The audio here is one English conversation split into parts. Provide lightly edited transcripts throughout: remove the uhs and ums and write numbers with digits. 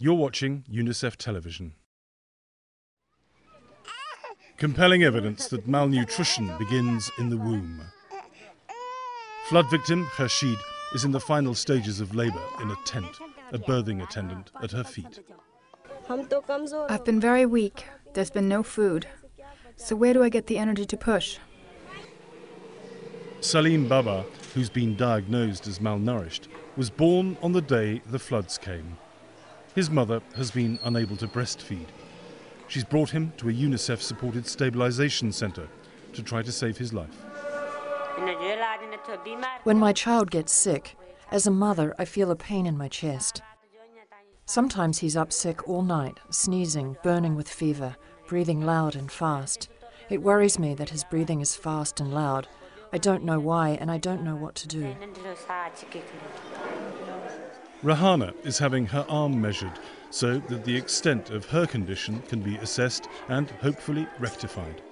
You're watching UNICEF Television. Compelling evidence that malnutrition begins in the womb. Flood victim Rashid is in the final stages of labour in a tent, a birthing attendant at her feet. I've been very weak. There's been no food. So where do I get the energy to push? Salim Baba, who's been diagnosed as malnourished, was born on the day the floods came. His mother has been unable to breastfeed. She's brought him to a UNICEF-supported stabilisation centre to try to save his life. When my child gets sick, as a mother, I feel a pain in my chest. Sometimes he's up sick all night, sneezing, burning with fever, breathing loud and fast. It worries me that his breathing is fast and loud. I don't know why, and I don't know what to do. Rahana is having her arm measured so that the extent of her condition can be assessed and hopefully rectified.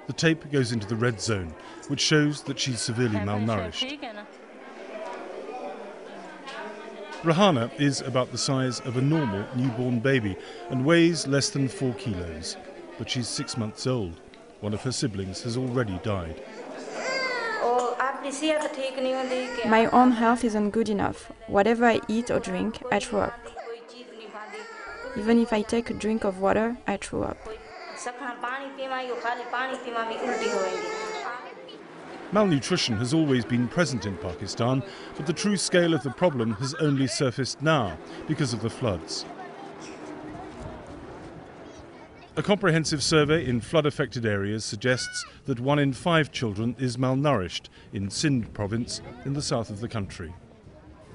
The tape goes into the red zone, which shows that she's severely malnourished. Rahana is about the size of a normal newborn baby and weighs less than 4 kilos. But she's 6 months old. One of her siblings has already died. My own health isn't good enough. Whatever I eat or drink, I throw up. Even if I take a drink of water, I throw up. Malnutrition has always been present in Pakistan, but the true scale of the problem has only surfaced now because of the floods. A comprehensive survey in flood-affected areas suggests that 1 in 5 children is malnourished in Sindh province in the south of the country.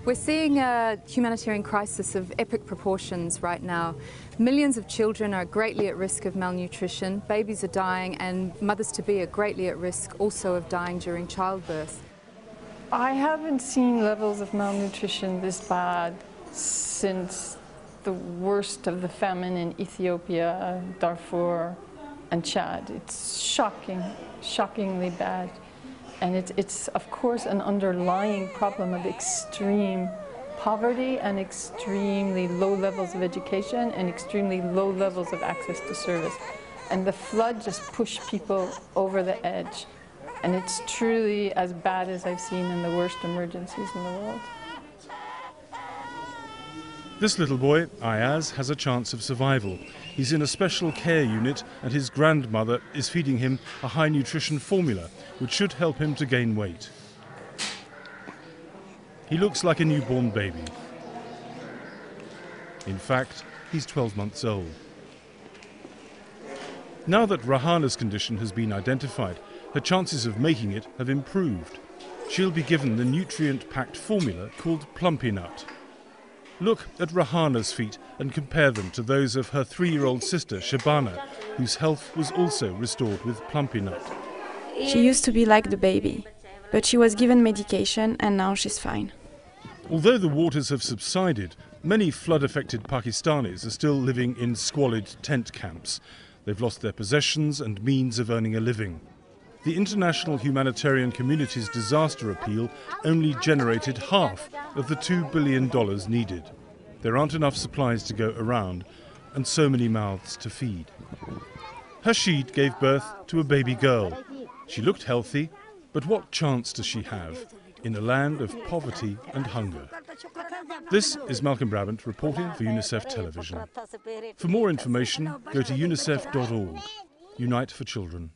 We're seeing a humanitarian crisis of epic proportions right now. Millions of children are greatly at risk of malnutrition, babies are dying, and mothers-to-be are greatly at risk also of dying during childbirth. I haven't seen levels of malnutrition this bad since the worst of the famine in Ethiopia, Darfur, and Chad. It's shocking, shockingly bad. And it's of course an underlying problem of extreme poverty and extremely low levels of education and extremely low levels of access to service. And the flood just pushed people over the edge. And it's truly as bad as I've seen in the worst emergencies in the world. This little boy, Ayaz, has a chance of survival. He's in a special care unit and his grandmother is feeding him a high nutrition formula which should help him to gain weight. He looks like a newborn baby. In fact, he's 12 months old. Now that Rahana's condition has been identified, her chances of making it have improved. She'll be given the nutrient-packed formula called Plumpy Nut. Look at Rahana's feet and compare them to those of her 3-year-old sister, Shabana, whose health was also restored with Plumpy Nut. She used to be like the baby, but she was given medication and now she's fine. Although the waters have subsided, many flood-affected Pakistanis are still living in squalid tent camps. They've lost their possessions and means of earning a living. The international humanitarian community's disaster appeal only generated half of the $2 billion needed. There aren't enough supplies to go around and so many mouths to feed. Rashid gave birth to a baby girl. She looked healthy, but what chance does she have in a land of poverty and hunger? This is Malcolm Brabant reporting for UNICEF Television. For more information, go to unicef.org. Unite for Children.